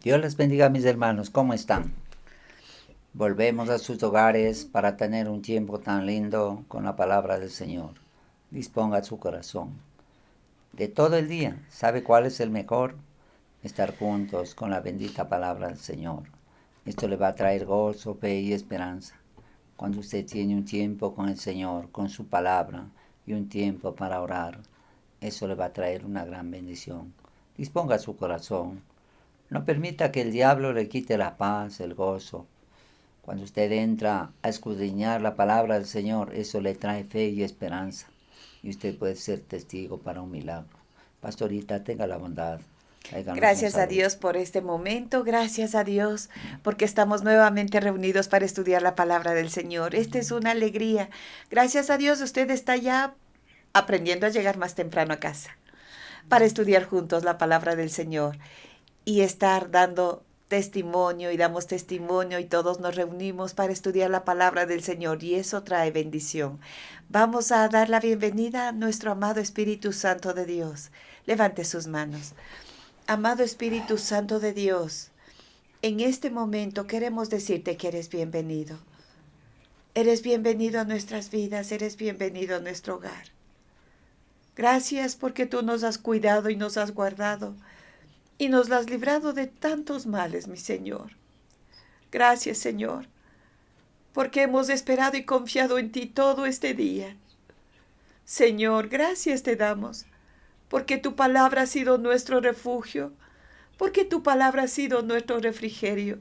Dios les bendiga, mis hermanos. ¿Cómo están? Volvemos a sus hogares para tener un tiempo tan lindo con la palabra del Señor. Disponga su corazón. De todo el día, ¿sabe cuál es el mejor? Estar juntos con la bendita palabra del Señor. Esto le va a traer gozo, fe y esperanza. Cuando usted tiene un tiempo con el Señor, con su palabra y un tiempo para orar, eso le va a traer una gran bendición. Disponga su corazón. No permita que el diablo le quite la paz, el gozo. Cuando usted entra a escudriñar la palabra del Señor, eso le trae fe y esperanza. Y usted puede ser testigo para un milagro. Pastorita, tenga la bondad. Tráiganos un Gracias a saludo. Dios por este momento, gracias a Dios porque estamos nuevamente reunidos para estudiar la palabra del Señor. Esta es una alegría. Gracias a Dios usted está ya aprendiendo a llegar más temprano a casa para estudiar juntos la palabra del Señor y estar dando testimonio y damos testimonio y todos nos reunimos para estudiar la palabra del Señor y eso trae bendición. Vamos a dar la bienvenida a nuestro amado Espíritu Santo de Dios. Levante sus manos. Amado Espíritu Santo de Dios, en este momento queremos decirte que eres bienvenido. Eres bienvenido a nuestras vidas, eres bienvenido a nuestro hogar. Gracias porque tú nos has cuidado y nos has guardado y nos has librado de tantos males, mi Señor. Gracias, Señor, porque hemos esperado y confiado en ti todo este día. Señor, gracias te damos, porque tu palabra ha sido nuestro refugio, porque tu palabra ha sido nuestro refrigerio.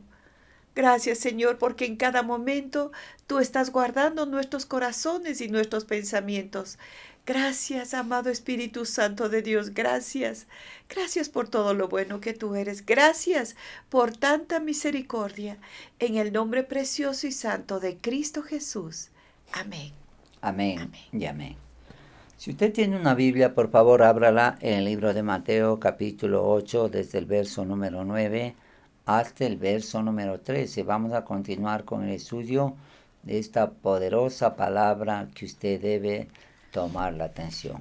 Gracias, Señor, porque en cada momento tú estás guardando nuestros corazones y nuestros pensamientos. Gracias, amado Espíritu Santo de Dios, gracias. Gracias por todo lo bueno que tú eres. Gracias por tanta misericordia. En el nombre precioso y santo de Cristo Jesús. Amén. Amén Amén. y amén. Si usted tiene una Biblia, por favor, ábrala en el libro de Mateo, capítulo 8, desde el verso número 9 hasta el verso número 13. Vamos a continuar con el estudio de esta poderosa palabra que usted debe tomar la atención.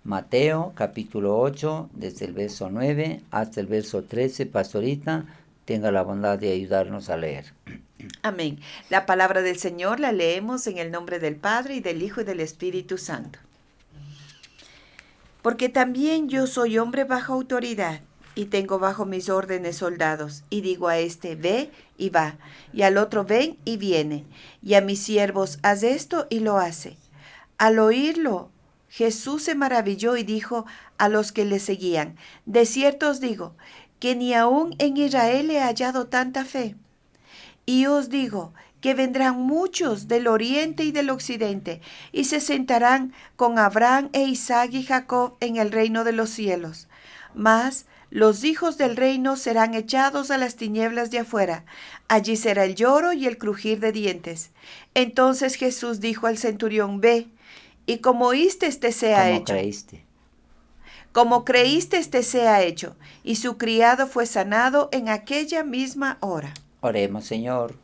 Mateo, capítulo 8, desde el verso 9 hasta el verso 13. Pastorita, tenga la bondad de ayudarnos a leer. Amén. La palabra del Señor la leemos en el nombre del Padre y del Hijo y del Espíritu Santo. Porque también yo soy hombre bajo autoridad y tengo bajo mis órdenes soldados, y digo a este, ve y va, y al otro, ven y viene, y a mis siervos, haz esto y lo hace. Al oírlo, Jesús se maravilló y dijo a los que le seguían, de cierto os digo, que ni aun en Israel he hallado tanta fe. Y os digo que vendrán muchos del oriente y del occidente, y se sentarán con Abraham e Isaac y Jacob en el reino de los cielos. Mas los hijos del reino serán echados a las tinieblas de afuera. Allí será el lloro y el crujir de dientes. Entonces Jesús dijo al centurión, ve, y como oíste, este sea ¿Cómo hecho. creíste? Como creíste, este sea hecho. Y su criado fue sanado en aquella misma hora. Oremos, Señor.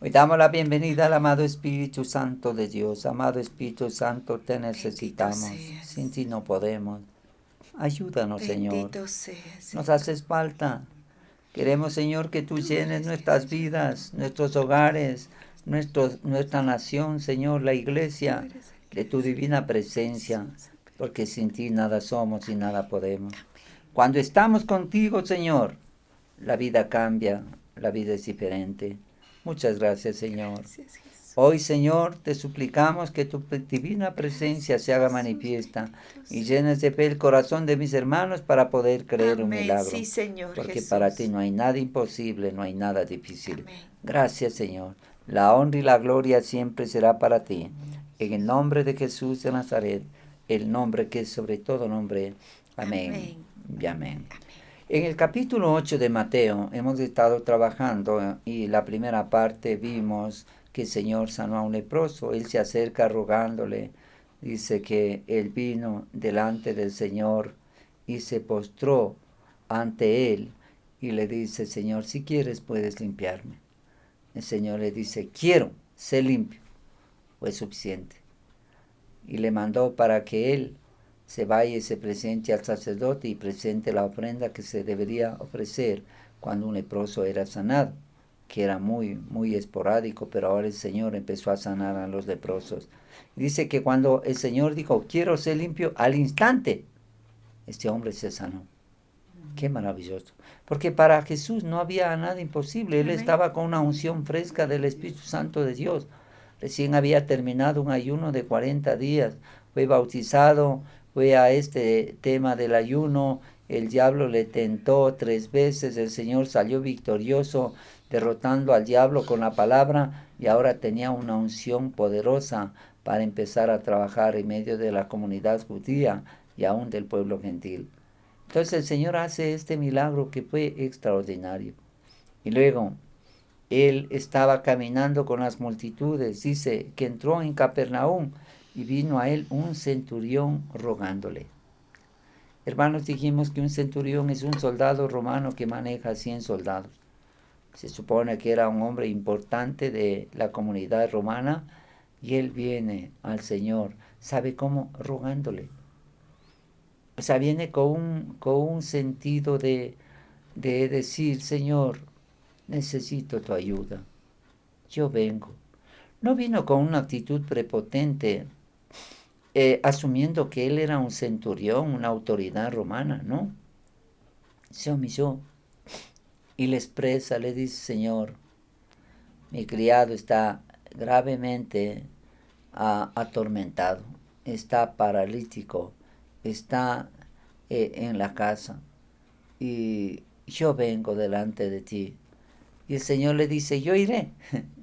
Hoy damos la bienvenida al amado Espíritu Santo de Dios. Amado Espíritu Santo, te Bendito necesitamos. Sin seas. ti no podemos. Ayúdanos, Señor. Bendito seas, Nos Señor. haces falta. Queremos, Señor, que tú Tú llenes eres nuestras necesario. vidas, nuestros hogares, nuestra nación, Señor, la Tú iglesia, eres el que de tu divina necesita. presencia, Jesús, porque sin ti nada somos y nada podemos. amén. Cuando estamos contigo, Señor, la vida cambia, la vida es diferente. Muchas gracias, Señor. Gracias, Jesús. Hoy, Señor, te suplicamos que tu divina presencia Gracias, se haga Jesús. manifiesta Bendito y sea. llenes de fe el corazón de mis hermanos para poder creer un Amén. Sí, milagro, Señor porque para ti Jesús. no hay nada imposible, no hay nada difícil. Amén. Gracias, Señor. La honra y la gloria siempre será para ti. En el nombre de Jesús de Nazaret, el nombre que es sobre todo nombre. Amén Amén. y amén. Amén. En el capítulo 8 de Mateo hemos estado trabajando y la primera parte vimos que el Señor sanó a un leproso. Él se acerca rogándole, dice que él vino delante del Señor y se postró ante él y le dice, Señor, si quieres puedes limpiarme. El Señor le dice, quiero, sé limpio. Fue suficiente. Y le mandó para que él se vaya y se presente al sacerdote y presente la ofrenda que se debería ofrecer cuando un leproso era sanado, que era muy, muy esporádico, pero ahora el Señor empezó a sanar a los leprosos. Dice que cuando el Señor dijo, quiero ser limpio, al instante, este hombre se sanó. Qué maravilloso. Porque para Jesús no había nada imposible. Él estaba con una unción fresca del Espíritu Santo de Dios. Recién había terminado un ayuno de 40 días. Fue bautizado, fue a este tema del ayuno. El diablo le tentó 3 veces. El Señor salió victorioso, derrotando al diablo con la palabra. Y ahora tenía una unción poderosa para empezar a trabajar en medio de la comunidad judía y aún del pueblo gentil. Entonces el Señor hace este milagro que fue extraordinario. Y luego, Él estaba caminando con las multitudes. Dice que entró en Capernaum y vino a Él un centurión rogándole. Hermanos, dijimos que un centurión es un soldado romano que maneja 100 soldados. Se supone que era un hombre importante de la comunidad romana y Él viene al Señor. ¿Sabe cómo? Rogándole. O sea, viene con un sentido de decir, Señor, necesito tu ayuda. Yo vengo. No vino con una actitud prepotente, asumiendo que él era un centurión, una autoridad romana, ¿no? Se humilló y le expresa, le dice, Señor, mi criado está gravemente atormentado, está paralítico, está en la casa y yo vengo delante de ti. Y el Señor le dice, yo iré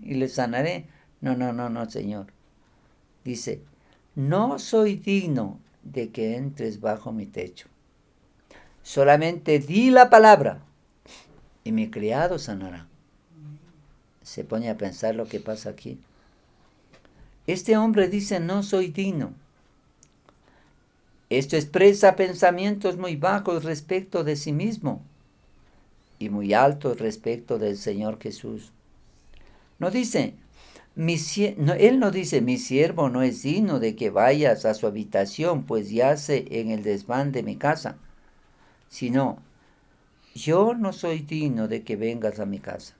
y le sanaré. No, Señor. Dice, no soy digno de que entres bajo mi techo. Solamente di la palabra y mi criado sanará. Se pone a pensar lo que pasa aquí. Este hombre dice, no soy digno. Esto expresa pensamientos muy bajos respecto de sí mismo y muy altos respecto del Señor Jesús. No dice, él no dice, mi siervo no es digno de que vayas a su habitación, pues yace en el desván de mi casa, sino, yo no soy digno de que vengas a mi casa.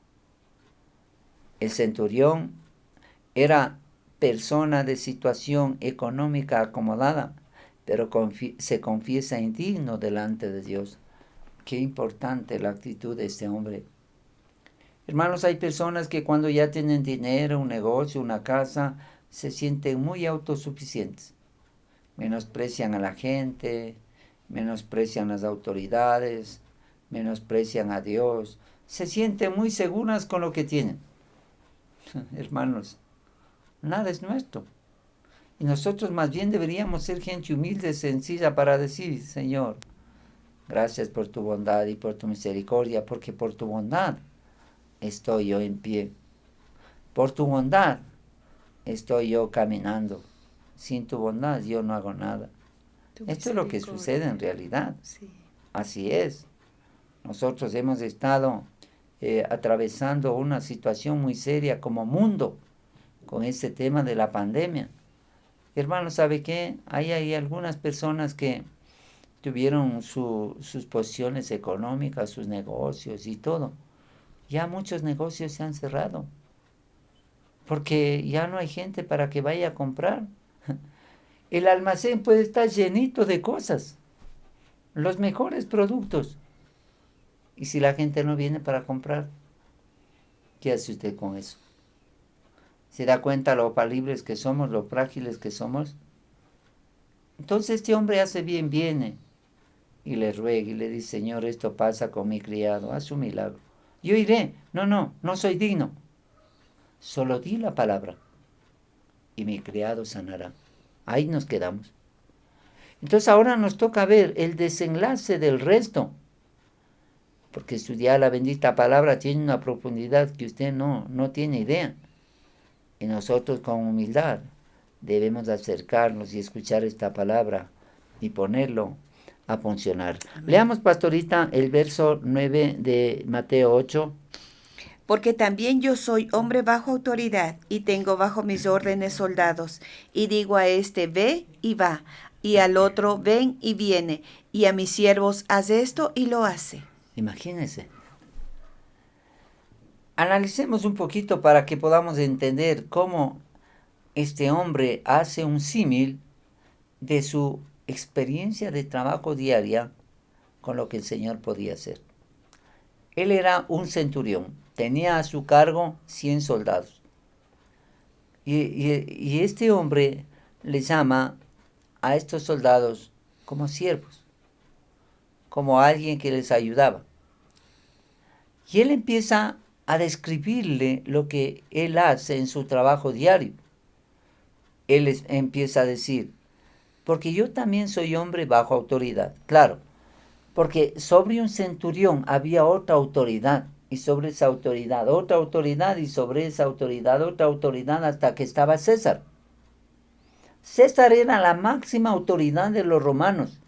El centurión era persona de situación económica acomodada, pero se confiesa indigno delante de Dios. Qué importante la actitud de este hombre. Hermanos, hay personas que cuando ya tienen dinero, un negocio, una casa, se sienten muy autosuficientes. Menosprecian a la gente, menosprecian las autoridades, menosprecian a Dios. Se sienten muy seguras con lo que tienen. Hermanos, nada es nuestro. Y nosotros más bien deberíamos ser gente humilde, sencilla para decir, Señor, gracias por tu bondad y por tu misericordia, porque por tu bondad estoy yo en pie. Por tu bondad estoy yo caminando. Sin tu bondad yo no hago nada. Esto es lo que sucede en realidad. Sí. Así es. Nosotros hemos estado atravesando una situación muy seria como mundo con este tema de la pandemia. Hermano, ¿sabe qué? Hay algunas personas que tuvieron sus posiciones económicas, sus negocios y todo. Ya muchos negocios se han cerrado porque ya no hay gente para que vaya a comprar. El almacén puede estar llenito de cosas, los mejores productos. Y si la gente no viene para comprar, ¿qué hace usted con eso? ¿Se da cuenta lo falibles que somos, lo frágiles que somos? Entonces este hombre hace bien, viene y le ruega y le dice, Señor, esto pasa con mi criado, haz un milagro. Yo iré, no soy digno. Solo di la palabra y mi criado sanará. Ahí nos quedamos. Entonces ahora nos toca ver el desenlace del resto, porque estudiar la bendita palabra tiene una profundidad que usted no tiene idea. Y nosotros con humildad debemos acercarnos y escuchar esta palabra y ponerlo a funcionar. Amén. Leamos, pastorita, el verso 9 de Mateo 8. Porque también yo soy hombre bajo autoridad y tengo bajo mis órdenes soldados. Y digo a este, ve y va, y al otro, ven y viene, y a mis siervos, haz esto y lo hace. Imagínense, analicemos un poquito para que podamos entender cómo este hombre hace un símil de su experiencia de trabajo diaria con lo que el Señor podía hacer. Él era un centurión, tenía a su cargo 100 soldados. Y este hombre le llama a estos soldados como siervos, como alguien que les ayudaba. Y él empieza a describirle lo que él hace en su trabajo diario. Él les empieza a decir, porque yo también soy hombre bajo autoridad. Claro, porque sobre un centurión había otra autoridad, y sobre esa autoridad otra autoridad, y sobre esa autoridad otra autoridad, hasta que estaba César. César era la máxima autoridad de los romanos.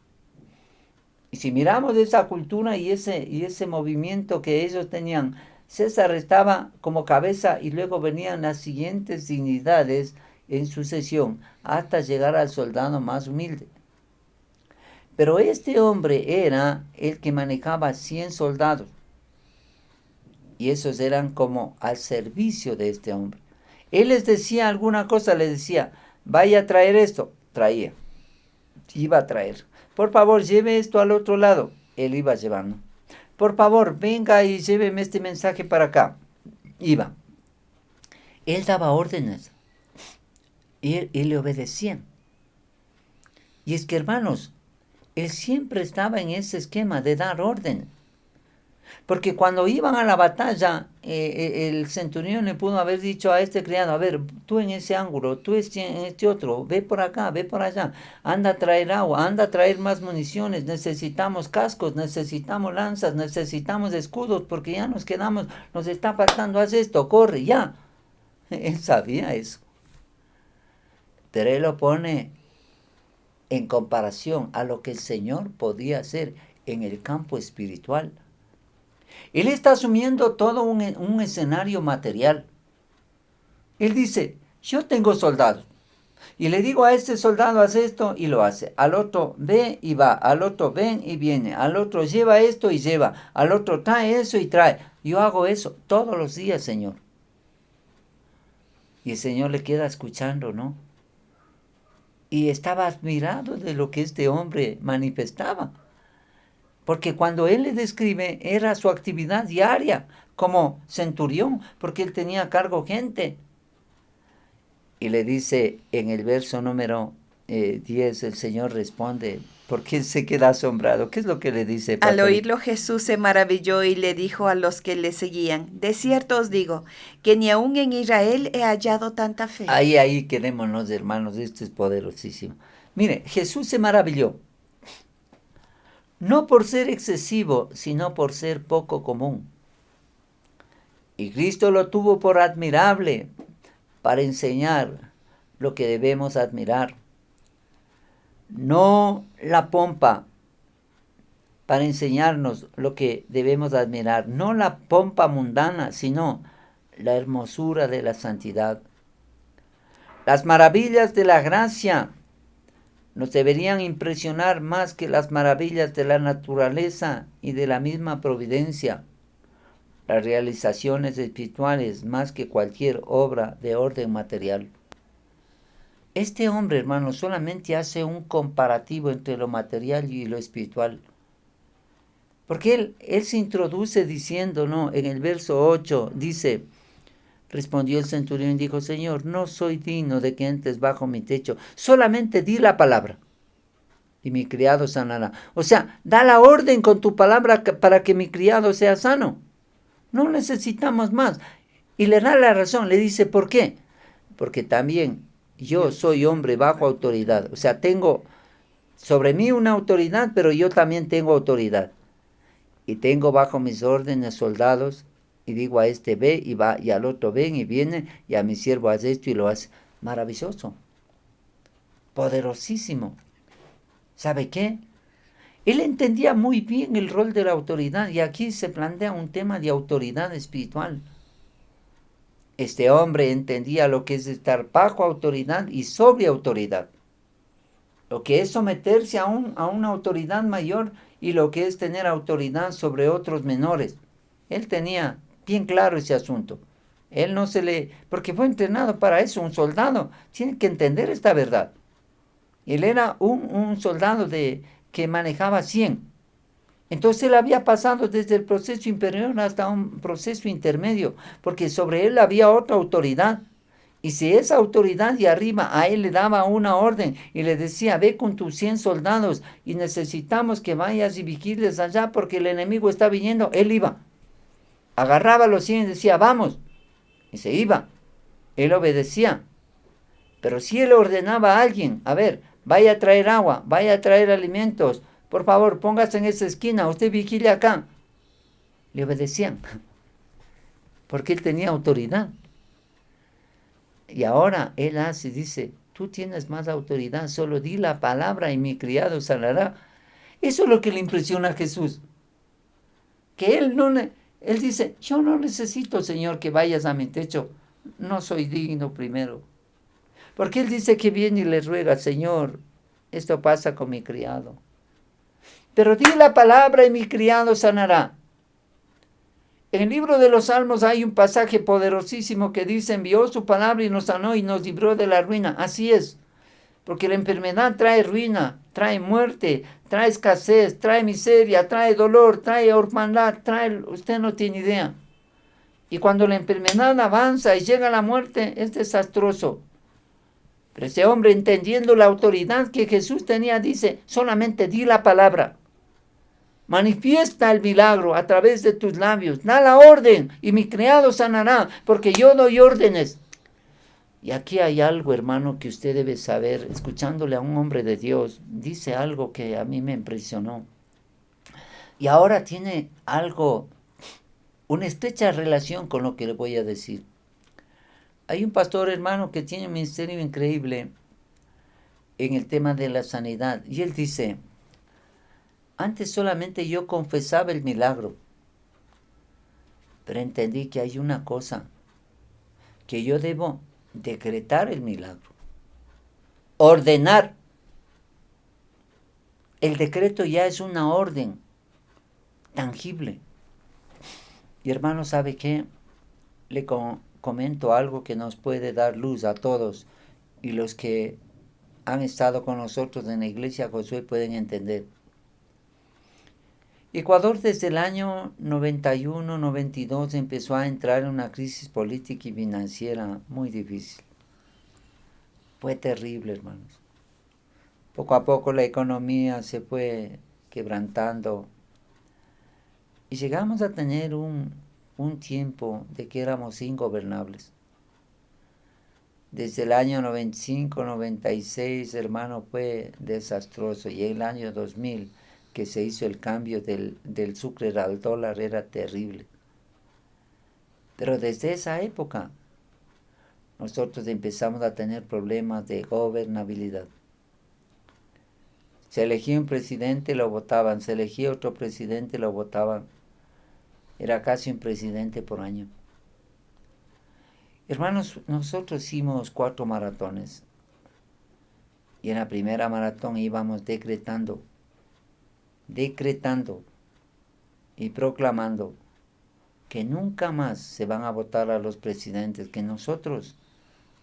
Y si miramos esa cultura y ese movimiento que ellos tenían, César estaba como cabeza y luego venían las siguientes dignidades en sucesión hasta llegar al soldado más humilde. Pero este hombre era el que manejaba 100 soldados. Y esos eran como al servicio de este hombre. Él les decía alguna cosa, les decía, vaya a traer esto. Traía. Iba a traer. Por favor, lleve esto al otro lado. Él iba llevando. Por favor, venga y lléveme este mensaje para acá. Iba. Él daba órdenes. Y él le obedecía. Y es que, hermanos, él siempre estaba en ese esquema de dar orden. Porque cuando iban a la batalla, el centurión le pudo haber dicho a este criado, a ver, tú en ese ángulo, tú en este otro, ve por acá, ve por allá, anda a traer agua, anda a traer más municiones, necesitamos cascos, necesitamos lanzas, necesitamos escudos, porque ya nos quedamos, nos está faltando, haz esto, corre, ya. Él sabía eso. Pero él lo pone en comparación a lo que el Señor podía hacer en el campo espiritual. Él está asumiendo todo un escenario material. Él dice, yo tengo soldados. Y le digo a este soldado, haz esto y lo hace. Al otro, ve y va. Al otro, ven y viene. Al otro, lleva esto y lleva. Al otro, trae eso y trae. Yo hago eso todos los días, Señor. Y el Señor le queda escuchando, ¿no? Y estaba admirado de lo que este hombre manifestaba. Porque cuando él le describe, era su actividad diaria como centurión, porque él tenía a cargo gente. Y le dice en el verso número 10, el Señor responde, porque él se queda asombrado. ¿Qué es lo que le dice, Al pastor? oírlo Jesús se maravilló y le dijo a los que le seguían, de cierto os digo, que ni aun en Israel he hallado tanta fe. Ahí quedémonos, hermanos, esto es poderosísimo. Mire, Jesús se maravilló. No por ser excesivo, sino por ser poco común. Y Cristo lo tuvo por admirable para enseñar lo que debemos admirar. No la pompa para enseñarnos lo que debemos admirar. No la pompa mundana, sino la hermosura de la santidad. Las maravillas de la gracia nos deberían impresionar más que las maravillas de la naturaleza y de la misma providencia. Las realizaciones espirituales más que cualquier obra de orden material. Este hombre, hermano, solamente hace un comparativo entre lo material y lo espiritual. Porque él se introduce diciendo, ¿no? En el verso 8 dice, respondió el centurión y dijo, Señor, no soy digno de que entres bajo mi techo, solamente di la palabra y mi criado sanará. O sea, da la orden con tu palabra para que mi criado sea sano. No necesitamos más. Y le da la razón, le dice, ¿por qué? Porque también yo soy hombre bajo autoridad. O sea, tengo sobre mí una autoridad, pero yo también tengo autoridad. Y tengo bajo mis órdenes soldados, y digo a este ve y va, y al otro ven y viene, y a mi siervo hace esto y lo hace. Maravilloso. Poderosísimo. ¿Sabe qué? Él entendía muy bien el rol de la autoridad, y aquí se plantea un tema de autoridad espiritual. Este hombre entendía lo que es estar bajo autoridad y sobre autoridad. Lo que es someterse a una autoridad mayor y lo que es tener autoridad sobre otros menores. Él tenía bien claro ese asunto. Él no se le... porque fue entrenado para eso, un soldado. Tiene que entender esta verdad. Él era un soldado que manejaba 100. Entonces él había pasado desde el proceso inferior hasta un proceso intermedio, porque sobre él había otra autoridad. Y si esa autoridad de arriba a él le daba una orden y le decía, ve con tus 100 soldados y necesitamos que vayas y vigiles allá porque el enemigo está viniendo, él iba. Agarraba a los 100 y decía, vamos. Y se iba. Él obedecía. Pero si él ordenaba a alguien, a ver, vaya a traer agua, vaya a traer alimentos, por favor, póngase en esa esquina, usted vigile acá. Le obedecían. Porque él tenía autoridad. Y ahora él dice, tú tienes más autoridad, solo di la palabra y mi criado sanará. Eso es lo que le impresiona a Jesús. Que él dice, yo no necesito, Señor, que vayas a mi techo. No soy digno primero. Porque él dice que viene y le ruega, Señor, esto pasa con mi criado. Pero di la palabra y mi criado sanará. En el libro de los Salmos hay un pasaje poderosísimo que dice, envió su palabra y nos sanó y nos libró de la ruina. Así es, porque la enfermedad trae ruina, trae muerte, trae escasez, trae miseria, trae dolor, trae orfandad, usted no tiene idea. Y cuando la enfermedad avanza y llega a la muerte, es desastroso. Pero ese hombre, entendiendo la autoridad que Jesús tenía, dice, solamente di la palabra. Manifiesta el milagro a través de tus labios. Da la orden y mi criado sanará, porque yo doy órdenes. Y aquí hay algo, hermano, que usted debe saber. Escuchándole a un hombre de Dios, dice algo que a mí me impresionó. Y ahora tiene algo, una estrecha relación con lo que le voy a decir. Hay un pastor, hermano, que tiene un ministerio increíble en el tema de la sanidad. Y él dice, antes solamente yo confesaba el milagro, pero entendí que hay una cosa, que yo debo decretar el milagro, ordenar. El decreto ya es una orden tangible. Y hermano, ¿sabe qué? Le comento algo que nos puede dar luz a todos, y los que han estado con nosotros en la iglesia Josué pueden entender. Ecuador desde el año 91, 92 empezó a entrar en una crisis política y financiera muy difícil. Fue terrible, hermanos. Poco a poco la economía se fue quebrantando y llegamos a tener un tiempo de que éramos ingobernables. Desde el año 95, 96, hermano, fue desastroso. Y el año 2000, que se hizo el cambio del sucre al dólar, era terrible. Pero desde esa época, nosotros empezamos a tener problemas de gobernabilidad. Se elegía un presidente, lo votaban. Se elegía otro presidente, lo votaban. Era casi un presidente por año. Hermanos, nosotros hicimos 4 maratones. Y en la primera maratón íbamos decretando y proclamando que nunca más se van a votar a los presidentes, que nosotros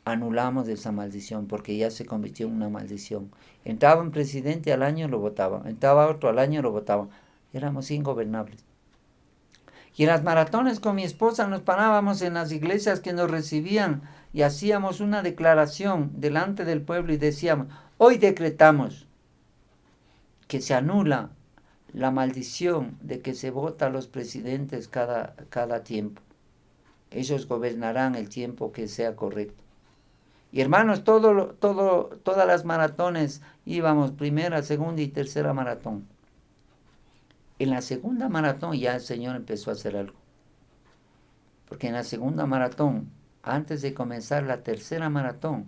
anulamos esa maldición, porque ya se convirtió en una maldición. Entraba un presidente, al año lo votaban. Entraba otro, al año lo votaban. Éramos ingobernables. Y en las maratones con mi esposa nos parábamos en las iglesias que nos recibían y hacíamos una declaración delante del pueblo y decíamos, hoy decretamos que se anula la maldición de que se vota a los presidentes cada tiempo. Ellos gobernarán el tiempo que sea correcto. Y hermanos, todas las maratones íbamos, primera, segunda y tercera maratón. En la segunda maratón ya el Señor empezó a hacer algo. Porque en la segunda maratón, antes de comenzar la tercera maratón,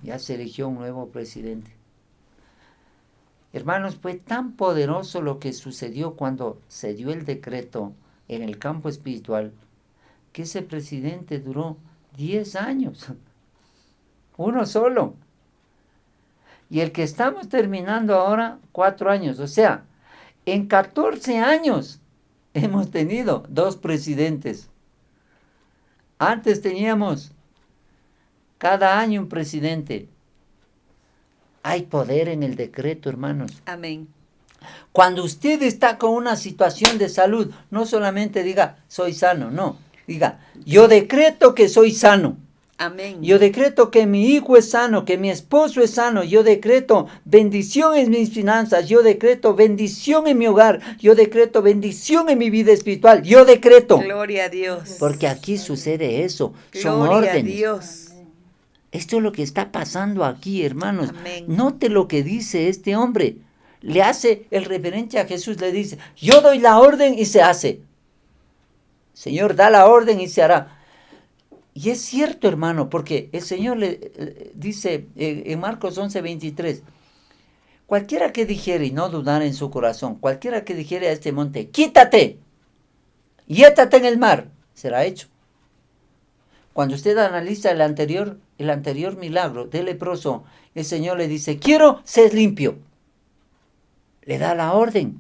ya se eligió un nuevo presidente. Hermanos, fue tan poderoso lo que sucedió cuando se dio el decreto en el campo espiritual, que ese presidente duró 10 años. Uno solo. Y el que estamos terminando ahora, 4 años. O sea, en 14 años hemos tenido 2 presidentes. Antes teníamos cada año un presidente. Hay poder en el decreto, hermanos. Amén. Cuando usted está con una situación de salud, no solamente diga, soy sano, no. Diga, yo decreto que soy sano. Amén. Yo decreto que mi hijo es sano, que mi esposo es sano. Yo decreto bendición en mis finanzas. Yo decreto bendición en mi hogar. Yo decreto bendición en mi vida espiritual. Yo decreto. Gloria a Dios. Porque aquí sucede eso. Son Gloria a órdenes. Dios. Esto es lo que está pasando aquí, hermanos. Amén. Note lo que dice este hombre. Le hace el referente a Jesús. Le dice, yo doy la orden y se hace. Señor, da la orden y se hará. Y es cierto, hermano, porque el Señor le dice en Marcos 11:23, cualquiera que dijere y no dudara en su corazón, cualquiera que dijere a este monte, quítate y étate en el mar, será hecho. Cuando usted analiza el anterior milagro del leproso, el Señor le dice, quiero ser limpio. Le da la orden.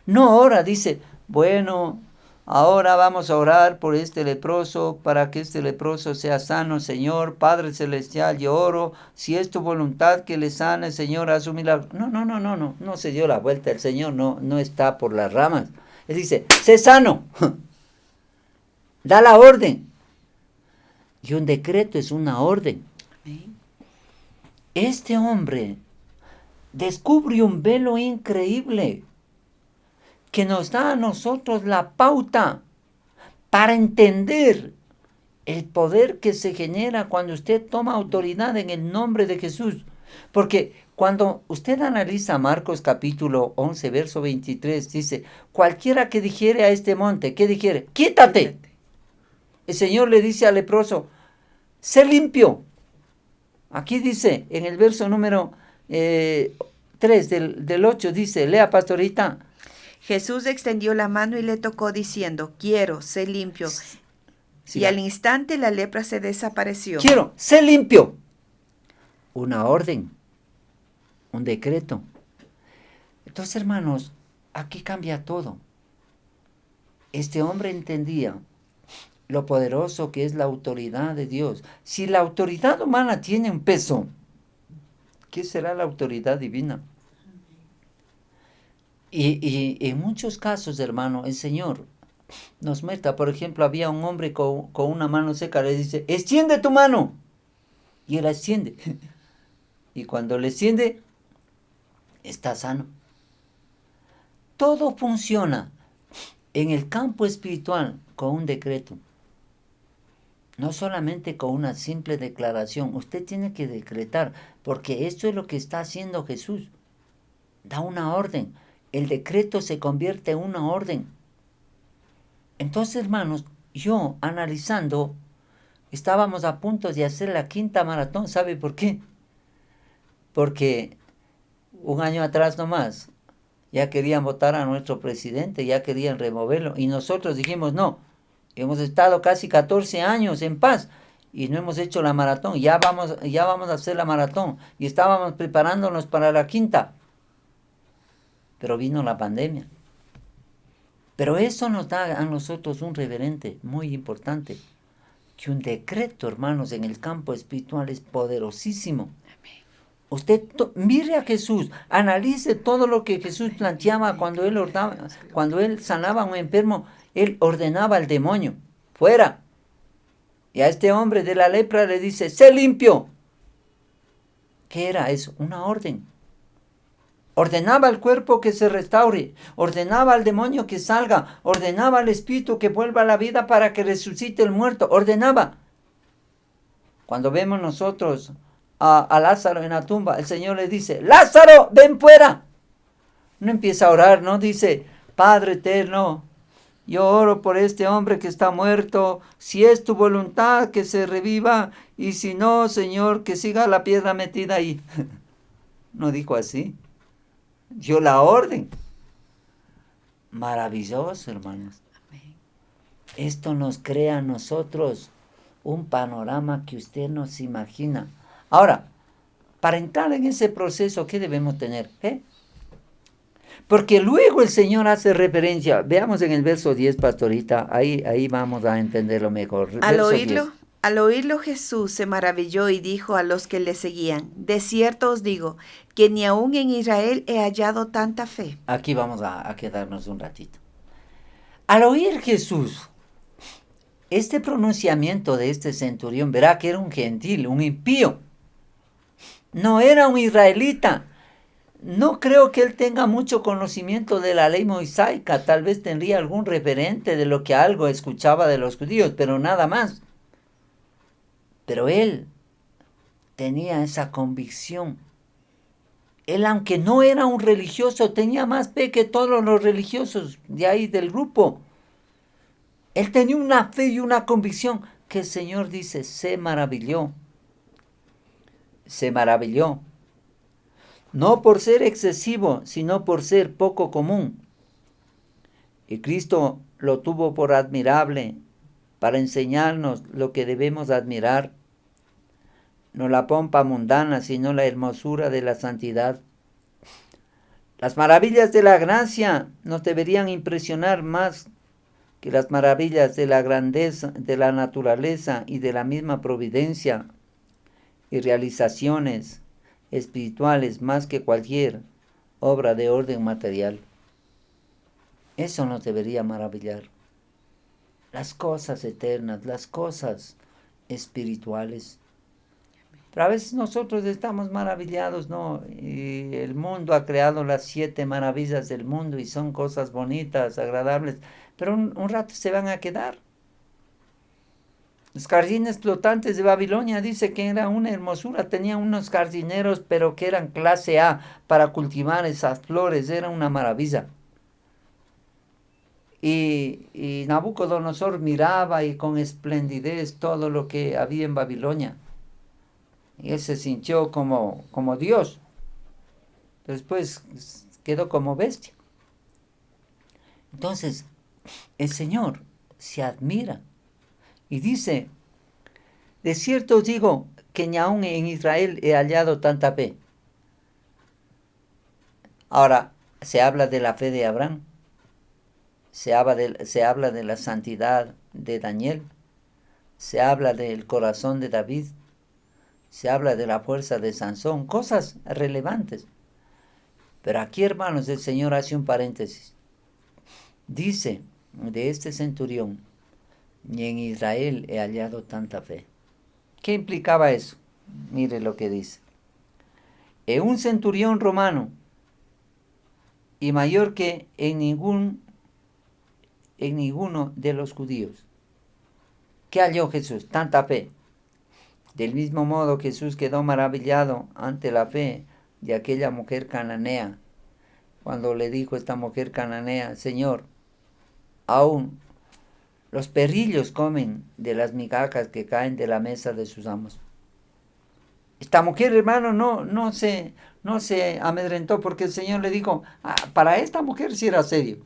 No ahora dice, bueno, ahora vamos a orar por este leproso, para que este leproso sea sano, Señor, Padre Celestial, yo oro, si es tu voluntad que le sane, Señor, haz un milagro. No se dio la vuelta, el Señor no está por las ramas. Él dice, sé sano, da la orden. Y un decreto es una orden. Este hombre descubre un velo increíble que nos da a nosotros la pauta para entender el poder que se genera cuando usted toma autoridad en el nombre de Jesús. Porque cuando usted analiza Marcos capítulo 11, verso 23, dice, cualquiera que dijere a este monte, ¿qué dijere? ¡Quítate! El Señor le dice al leproso, sé limpio. Aquí dice, en el verso número 3 del 8, dice, lea pastorita. Jesús extendió la mano y le tocó diciendo, quiero, sé limpio. Sí, y al instante la lepra se desapareció. Quiero, sé limpio. Una orden, un decreto. Entonces, hermanos, aquí cambia todo. Este hombre entendía lo poderoso que es la autoridad de Dios. Si la autoridad humana tiene un peso, ¿qué será la autoridad divina? Y en muchos casos, hermano, el Señor nos muestra. Por ejemplo, había un hombre con una mano seca, le dice, extiende tu mano. Y él la extiende. Y cuando le extiende, está sano. Todo funciona en el campo espiritual con un decreto. No solamente con una simple declaración. Usted tiene que decretar, porque esto es lo que está haciendo Jesús. Da una orden. El decreto se convierte en una orden. Entonces, hermanos, yo analizando, estábamos a punto de hacer la 5ª maratón. ¿Sabe por qué? Porque un año atrás nomás ya querían votar a nuestro presidente, ya querían removerlo. Y nosotros dijimos, no, hemos estado casi 14 años en paz y no hemos hecho la maratón. Ya vamos a hacer la maratón. Y estábamos preparándonos para la 5ª. Pero vino la pandemia. Pero eso nos da a nosotros un referente muy importante. Que un decreto, hermanos, en el campo espiritual es poderosísimo. Usted mire a Jesús, analice todo lo que Jesús planteaba cuando él sanaba a un enfermo. Él ordenaba al demonio, fuera. Y a este hombre de la lepra le dice, sé limpio. ¿Qué era eso? Una orden. Ordenaba al cuerpo que se restaure, ordenaba al demonio que salga, ordenaba al espíritu que vuelva a la vida para que resucite el muerto, ordenaba. Cuando vemos nosotros a Lázaro en la tumba, el Señor le dice, Lázaro, ven fuera. No empieza a orar, no dice, Padre eterno, yo oro por este hombre que está muerto, si es tu voluntad que se reviva, y si no, Señor, que siga la piedra metida ahí. No dijo así. Dio la orden. Maravilloso, hermanos. Esto nos crea a nosotros un panorama que usted no se imagina. Ahora, para entrar en ese proceso, ¿qué debemos tener? Fe. Porque luego el Señor hace referencia, veamos en el verso 10, pastorita, ahí vamos a entenderlo mejor. Al Verso oírlo, 10. al oírlo Jesús se maravilló y dijo a los que le seguían, de cierto os digo, que ni aun en Israel he hallado tanta fe. Aquí vamos a quedarnos un ratito. Al oír Jesús este pronunciamiento de este centurión, verá que era un gentil, un impío. No era un israelita. No creo que él tenga mucho conocimiento de la ley mosaica. Tal vez tendría algún referente de lo que algo escuchaba de los judíos, pero nada más. Pero él tenía esa convicción. Él, aunque no era un religioso, tenía más fe que todos los religiosos de ahí del grupo. Él tenía una fe y una convicción que el Señor dice, se maravilló. Se maravilló. No por ser excesivo, sino por ser poco común. Y Cristo lo tuvo por admirable para enseñarnos lo que debemos admirar. No la pompa mundana, sino la hermosura de la santidad. Las maravillas de la gracia nos deberían impresionar más que las maravillas de la grandeza, de la naturaleza y de la misma providencia y realizaciones espirituales más que cualquier obra de orden material. Eso nos debería maravillar. Las cosas eternas, las cosas espirituales. Pero a veces nosotros estamos maravillados, ¿no? Y el mundo ha creado las 7 maravillas del mundo y son cosas bonitas, agradables, pero un rato se van a quedar. Los jardines flotantes de Babilonia dice que era una hermosura, tenían unos jardineros pero que eran clase A para cultivar esas flores, era una maravilla. Y Nabucodonosor miraba y con esplendidez todo lo que había en Babilonia. Y él se sintió como Dios. Después quedó como bestia. Entonces, el Señor se admira. Y dice, de cierto os digo que ni aun en Israel he hallado tanta fe. Ahora, se habla de la fe de Abraham. Se habla de la santidad de Daniel. Se habla del corazón de David. Se habla de la fuerza de Sansón. Cosas relevantes. Pero aquí, hermanos, el Señor hace un paréntesis. Dice de este centurión, ni en Israel he hallado tanta fe. ¿Qué implicaba eso? Mire lo que dice. Un centurión romano y mayor que en ninguno de los judíos. ¿Qué halló Jesús? Tanta fe. Del mismo modo Jesús quedó maravillado ante la fe de aquella mujer cananea, cuando le dijo esta mujer cananea, Señor, aún los perrillos comen de las migajas que caen de la mesa de sus amos. Esta mujer, hermano, no se amedrentó porque el Señor le dijo, para esta mujer sí era serio.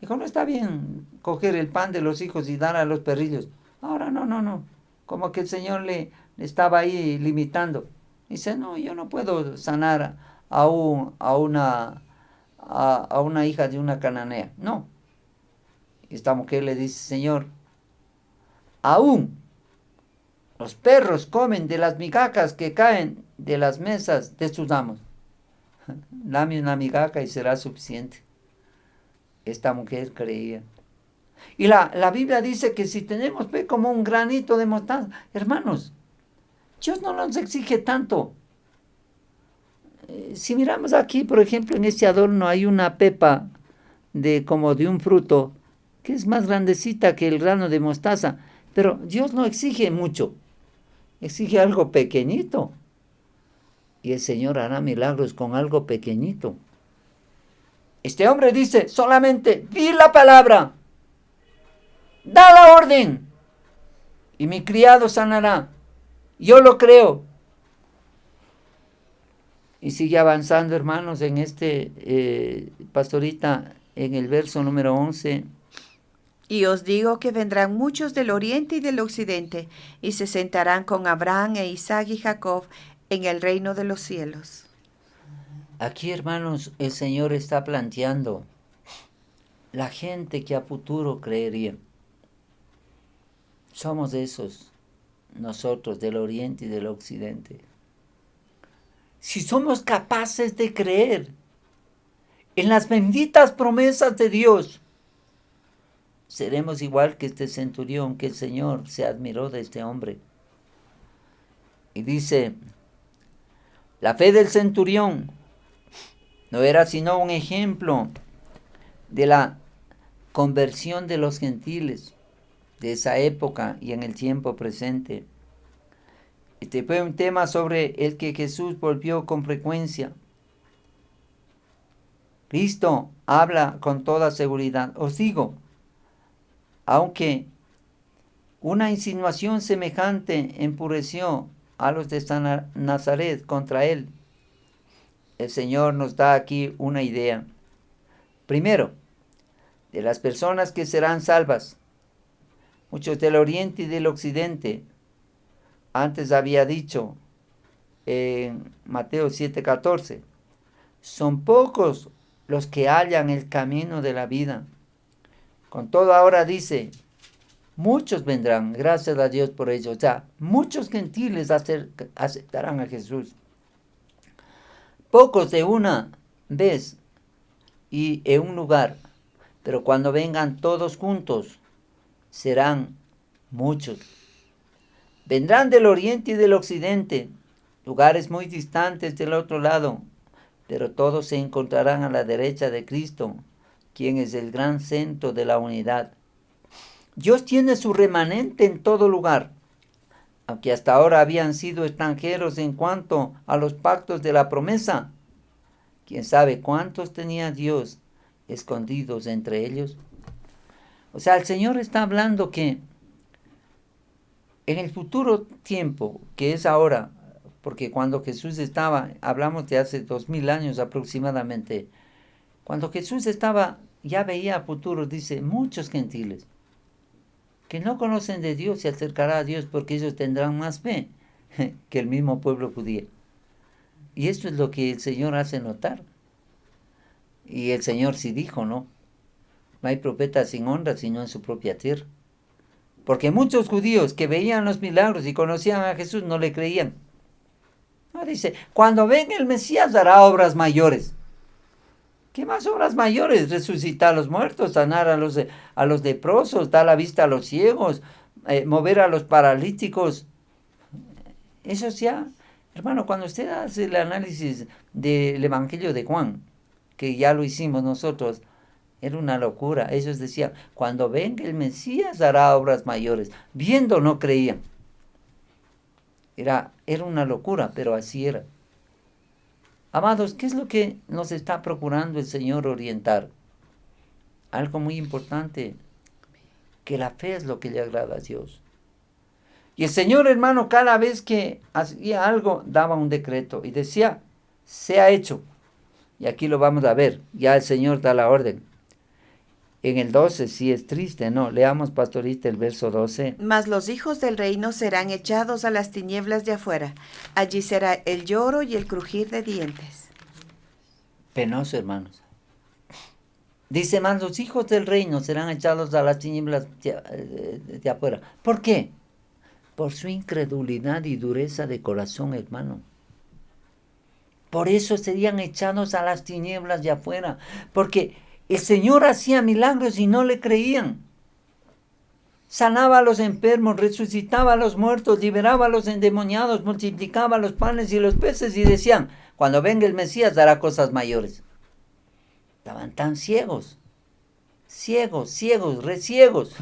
Dijo, no está bien coger el pan de los hijos y dar a los perrillos. Ahora no. Como que el Señor le estaba ahí limitando. Dice, no, yo no puedo sanar a una hija de una cananea. No. Esta mujer le dice, Señor, aún los perros comen de las migajas que caen de las mesas de sus amos. Dame una migaja y será suficiente. Esta mujer creía. Y la Biblia dice que si tenemos fe como un granito de mostaza, hermanos, Dios no nos exige tanto. Si miramos aquí, por ejemplo, en este adorno hay una pepa como de un fruto que es más grandecita que el grano de mostaza, pero Dios no exige mucho, exige algo pequeñito. Y el Señor hará milagros con algo pequeñito. Este hombre dice, solamente di la palabra, da la orden, y mi criado sanará. Yo lo creo. Y sigue avanzando, hermanos, en pastorita, en el verso número 11. Y os digo que vendrán muchos del oriente y del occidente, y se sentarán con Abraham e Isaac y Jacob en el reino de los cielos. Aquí, hermanos, el Señor está planteando la gente que a futuro creería. Somos esos, nosotros del oriente y del occidente. Si somos capaces de creer en las benditas promesas de Dios, seremos igual que este centurión, que el Señor se admiró de este hombre. Y dice, la fe del centurión no era sino un ejemplo de la conversión de los gentiles de esa época y en el tiempo presente. Este fue un tema sobre el que Jesús volvió con frecuencia. Cristo habla con toda seguridad. Os digo, aunque una insinuación semejante enfureció a los de Nazaret contra él, el Señor nos da aquí una idea. Primero, de las personas que serán salvas. Muchos del oriente y del occidente. Antes había dicho en Mateo 7:14, son pocos los que hallan el camino de la vida. Con todo ahora dice, muchos vendrán, gracias a Dios por ello. O sea, muchos gentiles aceptarán a Jesús. Pocos de una vez y en un lugar, pero cuando vengan todos juntos, serán muchos. Vendrán del oriente y del occidente, lugares muy distantes del otro lado, pero todos se encontrarán a la derecha de Cristo, quien es el gran centro de la unidad. Dios tiene su remanente en todo lugar, aunque hasta ahora habían sido extranjeros en cuanto a los pactos de la promesa. ¿Quién sabe cuántos tenía Dios escondidos entre ellos? O sea, el Señor está hablando que en el futuro tiempo, que es ahora, porque cuando Jesús estaba, hablamos de hace 2000 años aproximadamente, cuando Jesús estaba, ya veía a futuro, dice, muchos gentiles que no conocen de Dios se acercarán a Dios porque ellos tendrán más fe que el mismo pueblo judío. Y esto es lo que el Señor hace notar. Y el Señor sí dijo, ¿no? No hay profeta sin honra sino en su propia tierra. Porque muchos judíos que veían los milagros y conocían a Jesús no le creían. No, dice, cuando venga el Mesías hará obras mayores. ¿Qué más obras mayores? Resucitar a los muertos, sanar a los leprosos, dar la vista a los ciegos, mover a los paralíticos. Eso ya, hermano, cuando usted hace el análisis del Evangelio de Juan, que ya lo hicimos nosotros, era una locura. Ellos decían, cuando venga el Mesías hará obras mayores. Viendo no creían. Era una locura, pero así era. Amados, ¿qué es lo que nos está procurando el Señor orientar? Algo muy importante, que la fe es lo que le agrada a Dios. Y el Señor, hermano, cada vez que hacía algo, daba un decreto y decía, sea hecho. Y aquí lo vamos a ver, ya el Señor da la orden. En el 12, sí es triste, ¿no? Leamos, pastorita, el verso 12. Mas los hijos del reino serán echados a las tinieblas de afuera. Allí será el lloro y el crujir de dientes. Penoso, hermanos. Dice, mas los hijos del reino serán echados a las tinieblas de afuera. ¿Por qué? Por su incredulidad y dureza de corazón, hermano. Por eso serían echados a las tinieblas de afuera. Porque el Señor hacía milagros y no le creían. Sanaba a los enfermos, resucitaba a los muertos, liberaba a los endemoniados, multiplicaba los panes y los peces y decían, cuando venga el Mesías dará cosas mayores. Estaban tan ciegos, reciegos.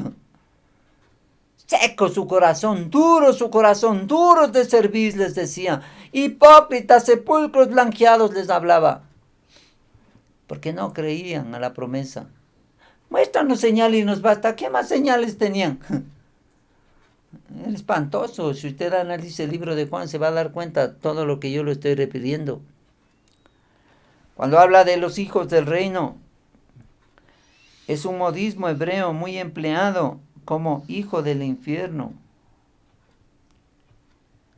Seco su corazón, duros de servir, les decía. Hipócritas, sepulcros blanqueados les hablaba. Porque no creían a la promesa. Muéstranos señales y nos basta. ¿Qué más señales tenían? Es espantoso. Si usted analiza el libro de Juan, se va a dar cuenta de todo lo que yo le estoy refiriendo. Cuando habla de los hijos del reino, es un modismo hebreo muy empleado como hijo del infierno.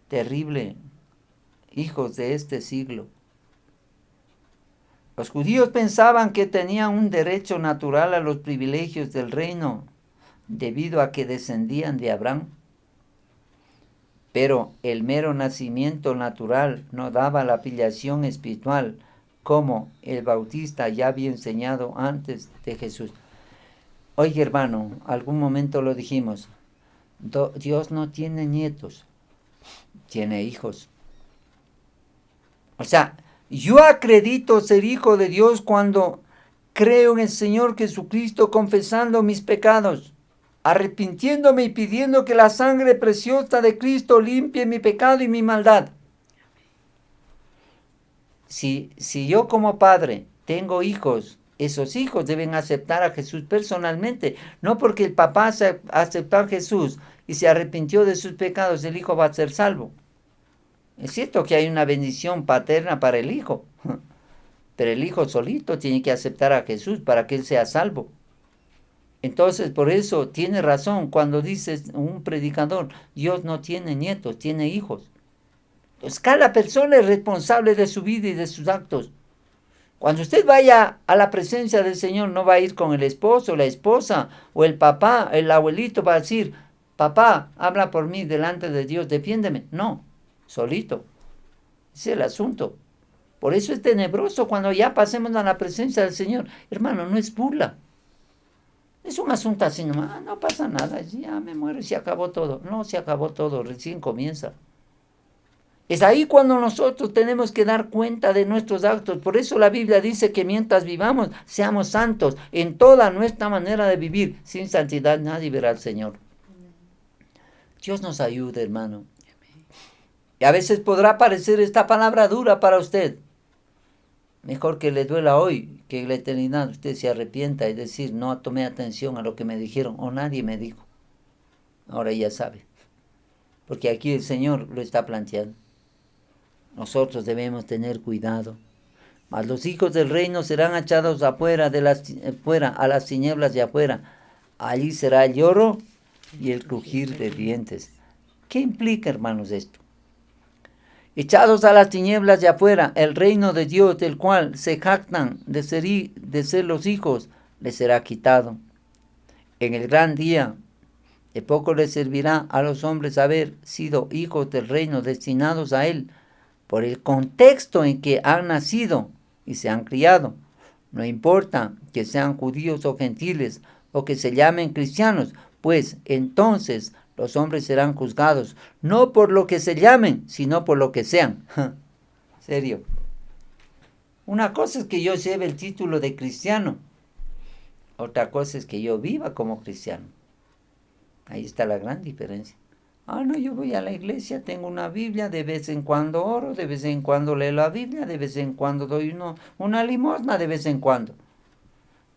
Terrible. Hijos de este siglo. Los judíos pensaban que tenían un derecho natural a los privilegios del reino, debido a que descendían de Abraham. Pero el mero nacimiento natural no daba la filiación espiritual, como el Bautista ya había enseñado antes de Jesús. Oye, hermano, algún momento lo dijimos, Dios no tiene nietos, tiene hijos. O sea, yo acredito ser hijo de Dios cuando creo en el Señor Jesucristo, confesando mis pecados, arrepintiéndome y pidiendo que la sangre preciosa de Cristo limpie mi pecado y mi maldad. Si yo como padre tengo hijos, esos hijos deben aceptar a Jesús personalmente, no porque el papá aceptó a Jesús y se arrepintió de sus pecados, el hijo va a ser salvo. Es cierto que hay una bendición paterna para el hijo, pero el hijo solito tiene que aceptar a Jesús para que él sea salvo. Entonces, por eso tiene razón cuando dice un predicador, Dios no tiene nietos, tiene hijos. Entonces, cada persona es responsable de su vida y de sus actos. Cuando usted vaya a la presencia del Señor, no va a ir con el esposo, la esposa, o el papá, el abuelito, va a decir, papá, habla por mí delante de Dios, defiéndeme. No, solito. Ese es el asunto. Por eso es tenebroso cuando ya pasemos a la presencia del Señor. Hermano, no es burla. Es un asunto así nomás, no pasa nada, ya me muero y se acabó todo. No, se acabó todo, recién comienza. Es ahí cuando nosotros tenemos que dar cuenta de nuestros actos. Por eso la Biblia dice que mientras vivamos, seamos santos en toda nuestra manera de vivir. Sin santidad nadie verá al Señor. Dios nos ayude, hermano. Y a veces podrá parecer esta palabra dura para usted. Mejor que le duela hoy que en la eternidad usted se arrepienta y decir, no tomé atención a lo que me dijeron o nadie me dijo. Ahora ya sabe. Porque aquí el Señor lo está planteando. Nosotros debemos tener cuidado. Mas los hijos del reino serán echados afuera, a las tinieblas de afuera. Allí será el lloro y el crujir de dientes. ¿Qué implica, hermanos, esto? Echados a las tinieblas de afuera, el reino de Dios, del cual se jactan de ser los hijos, les será quitado. En el gran día, de poco les servirá a los hombres haber sido hijos del reino, destinados a él, por el contexto en que han nacido y se han criado. No importa que sean judíos o gentiles, o que se llamen cristianos, pues entonces los hombres serán juzgados, no por lo que se llamen, sino por lo que sean. Serio. Una cosa es que yo lleve el título de cristiano. Otra cosa es que yo viva como cristiano. Ahí está la gran diferencia. No, yo voy a la iglesia, tengo una Biblia, de vez en cuando oro, de vez en cuando leo la Biblia, de vez en cuando doy una limosna, de vez en cuando.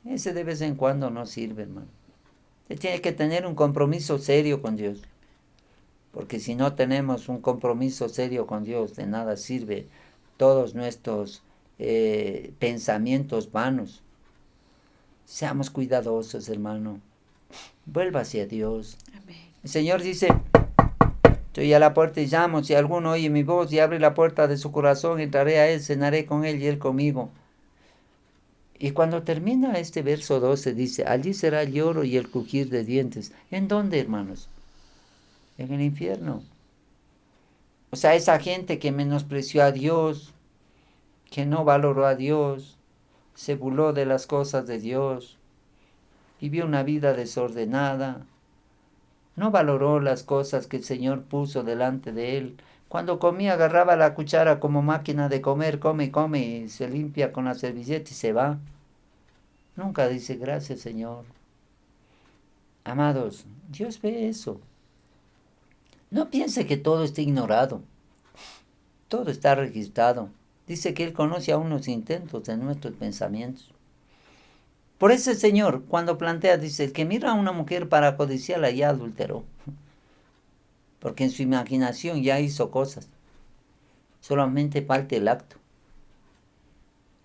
Ese de vez en cuando no sirve, hermano. Usted tiene que tener un compromiso serio con Dios. Porque si no tenemos un compromiso serio con Dios, de nada sirve todos nuestros pensamientos vanos. Seamos cuidadosos, hermano. Vuelva hacia Dios. Amén. El Señor dice, estoy a la puerta y llamo. Si alguno oye mi voz y abre la puerta de su corazón, entraré a él, cenaré con él y él conmigo. Y cuando termina este verso 12, dice, allí será el lloro y el crujir de dientes. ¿En dónde, hermanos? En el infierno. O sea, esa gente que menospreció a Dios, que no valoró a Dios, se burló de las cosas de Dios, vivió una vida desordenada, no valoró las cosas que el Señor puso delante de él. Cuando comía agarraba la cuchara como máquina de comer, come, y se limpia con la servilleta y se va. Nunca dice gracias, Señor. Amados, Dios ve eso. No piense que todo está ignorado. Todo está registrado. Dice que Él conoce aún los intentos de nuestros pensamientos. Por eso el Señor, cuando plantea, dice, el que mira a una mujer para codiciarla ya adulteró. Porque en su imaginación ya hizo cosas. Solamente falta el acto.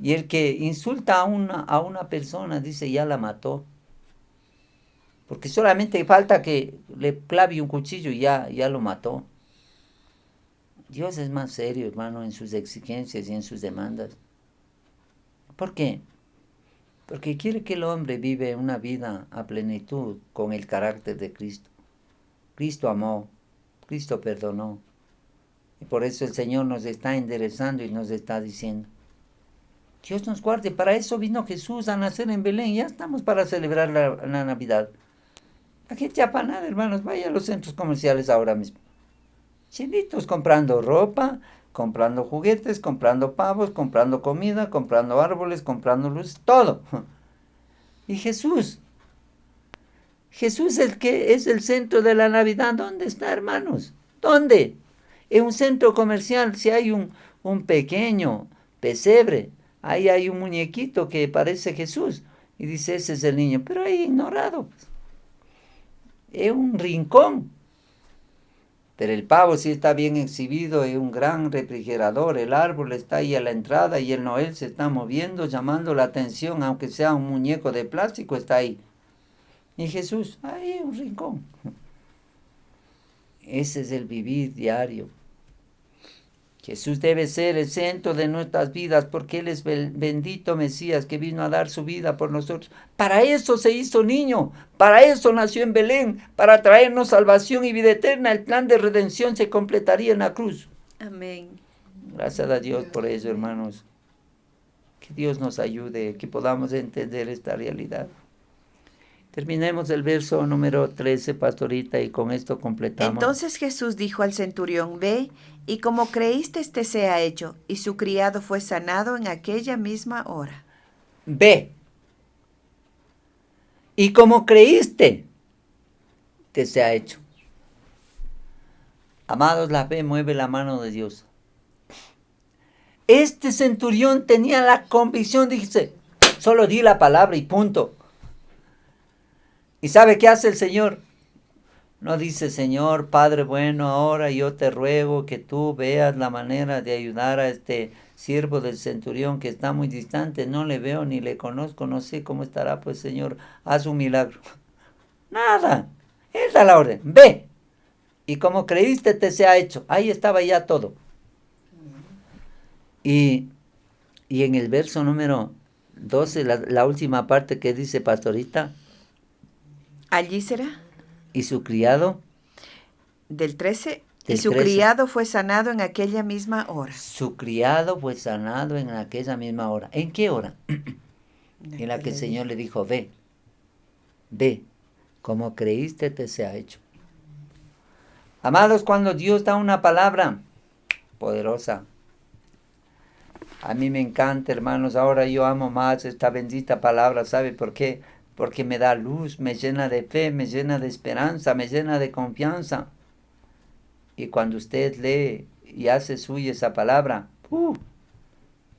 Y el que insulta a una persona, dice, ya la mató. Porque solamente falta que le clave un cuchillo y ya lo mató. Dios es más serio, hermano, en sus exigencias y en sus demandas. ¿Por qué? Porque quiere que el hombre vive una vida a plenitud con el carácter de Cristo. Cristo amó, Cristo perdonó. Y por eso el Señor nos está enderezando y nos está diciendo, Dios nos guarde, para eso vino Jesús a nacer en Belén, ya estamos para celebrar la Navidad. La gente apanada, hermanos, vaya a los centros comerciales ahora mismo. Chinitos comprando ropa, comprando juguetes, comprando pavos, comprando comida, comprando árboles, comprando luz, todo. Y Jesús el que es el centro de la Navidad, ¿dónde está, hermanos? ¿Dónde? En un centro comercial, si hay un pequeño pesebre, ahí hay un muñequito que parece Jesús, y dice, ese es el niño, pero ahí ignorado. Es un rincón. Pero el pavo sí está bien exhibido, es un gran refrigerador, el árbol está ahí a la entrada y el Noel se está moviendo, llamando la atención, aunque sea un muñeco de plástico, está ahí. Y Jesús, ahí un rincón. Ese es el vivir diario. Jesús debe ser el centro de nuestras vidas porque Él es el bendito Mesías que vino a dar su vida por nosotros. Para eso se hizo niño, para eso nació en Belén, para traernos salvación y vida eterna. El plan de redención se completaría en la cruz. Amén. Gracias a Dios por eso, hermanos. Que Dios nos ayude, que podamos entender esta realidad. Terminemos el verso número 13, pastorita, y con esto completamos. Entonces Jesús dijo al centurión, ve, y como creíste te sea hecho, y su criado fue sanado en aquella misma hora. Ve, y como creíste, te sea hecho. Amados, la fe mueve la mano de Dios. Este centurión tenía la convicción, dice, solo di la palabra y punto. ¿Y sabe qué hace el Señor? No dice, Señor, Padre bueno, ahora yo te ruego que tú veas la manera de ayudar a este siervo del centurión que está muy distante, no le veo ni le conozco, no sé cómo estará, pues Señor, haz un milagro. Nada, Él da la orden, ve, y como creíste te sea hecho, ahí estaba ya todo. Y en el verso número 12, la última parte que dice, pastorita, Allí será. y su criado. Del 13. Del Y su 13. criado fue sanado en aquella misma hora. Su criado fue sanado en aquella misma hora. ¿En qué hora? En la que el Señor le dijo, ve, como creíste te sea hecho. Amados, cuando Dios da una palabra poderosa, a mí me encanta, hermanos, ahora yo amo más esta bendita palabra, ¿sabe por qué? Porque me da luz, me llena de fe, me llena de esperanza, me llena de confianza. Y cuando usted lee y hace suya esa palabra,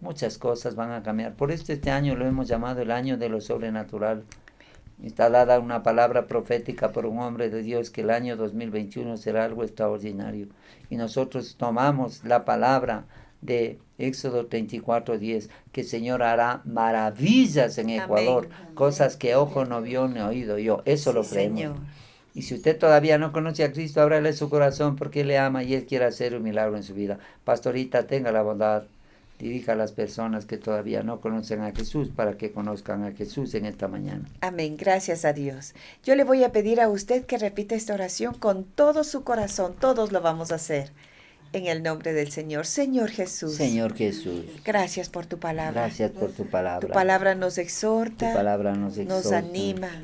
muchas cosas van a cambiar. Por esto este año lo hemos llamado el año de lo sobrenatural. Está dada una palabra profética por un hombre de Dios que el año 2021 será algo extraordinario. Y nosotros tomamos la palabra de Éxodo 34:10, que el Señor hará maravillas en Ecuador, Amén. Cosas que ojo no vio ni oído yo. Eso lo creemos. Señor. Y si usted todavía no conoce a Cristo, ábrale su corazón porque Él le ama y Él quiere hacer un milagro en su vida. Pastorita, tenga la bondad, dirija a las personas que todavía no conocen a Jesús para que conozcan a Jesús en esta mañana. Amén, gracias a Dios. Yo le voy a pedir a usted que repita esta oración con todo su corazón. Todos lo vamos a hacer. En el nombre del Señor. Señor Jesús. Señor Jesús. Gracias por tu palabra. Gracias por tu palabra. Tu palabra nos exhorta. Tu palabra nos exhorta.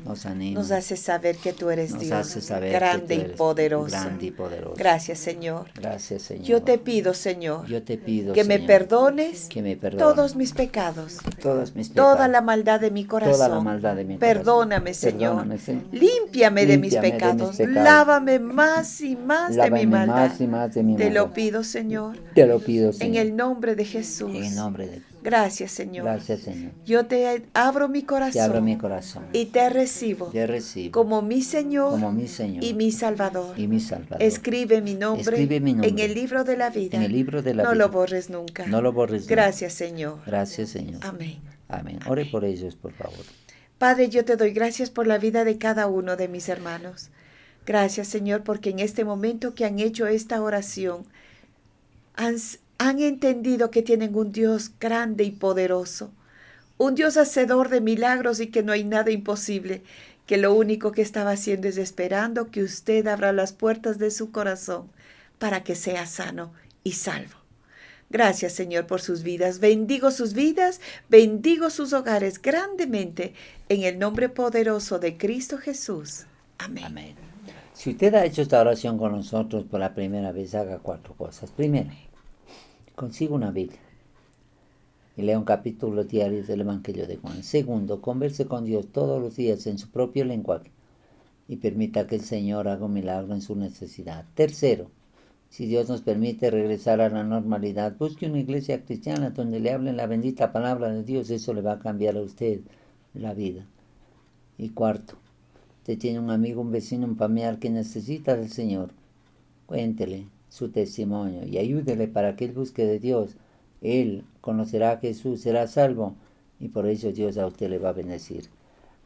Nos anima. Nos hace saber que tú eres nos Dios. hace saber grande que tú y eres poderoso. grande y poderoso. Gracias, Señor. Gracias, Señor. Yo te pido, Señor. Yo te pido, que Señor, me perdones. que me perdones Todos mis pecados. todos mis pecados. Toda la maldad de mi corazón. Toda la maldad de mi Perdóname, corazón. Señor. Perdóname, Señor. Límpiame de mis Límpiame de pecados. mis pecados. Lávame más y más Lávame de mi maldad. más y más de mi Te maldad. lo pido, Señor. Te lo pido, Señor. En el nombre de Jesús. En el nombre de Gracias, Señor. Gracias, Señor. Yo te abro mi corazón. Te abro mi corazón. Y te recibo. Te recibo Como mi Señor. como mi Señor Y mi Salvador. y mi Salvador. Escribe mi nombre. Escribe mi nombre en el libro de la vida. en el libro de la No vida. lo borres nunca. No lo borres nunca. Gracias, Señor. Gracias, Señor. Amén. Amén. Ore por ellos, por favor. Padre, yo te doy gracias por la vida de cada uno de mis hermanos. Gracias, Señor, porque en este momento que han hecho esta oración, han entendido que tienen un Dios grande y poderoso, un Dios hacedor de milagros y que no hay nada imposible, que lo único que estaba haciendo es esperando que usted abra las puertas de su corazón para que sea sano y salvo. Gracias, Señor, por sus vidas. Bendigo sus vidas, bendigo sus hogares grandemente en el nombre poderoso de Cristo Jesús. Amén. Amén. Si usted ha hecho esta oración con nosotros por la primera vez, haga 4 cosas. Primero, consiga una Biblia y lea un capítulo diario del Evangelio de Juan. Segundo, converse con Dios todos los días en su propio lenguaje y permita que el Señor haga un milagro en su necesidad. Tercero, si Dios nos permite regresar a la normalidad, busque una iglesia cristiana donde le hablen la bendita palabra de Dios. Eso le va a cambiar a usted la vida. Y cuarto, usted tiene un amigo, un vecino, un familiar que necesita del Señor. Cuéntele su testimonio y ayúdele para que él busque de Dios. Él conocerá a Jesús, será salvo y por eso Dios a usted le va a bendecir.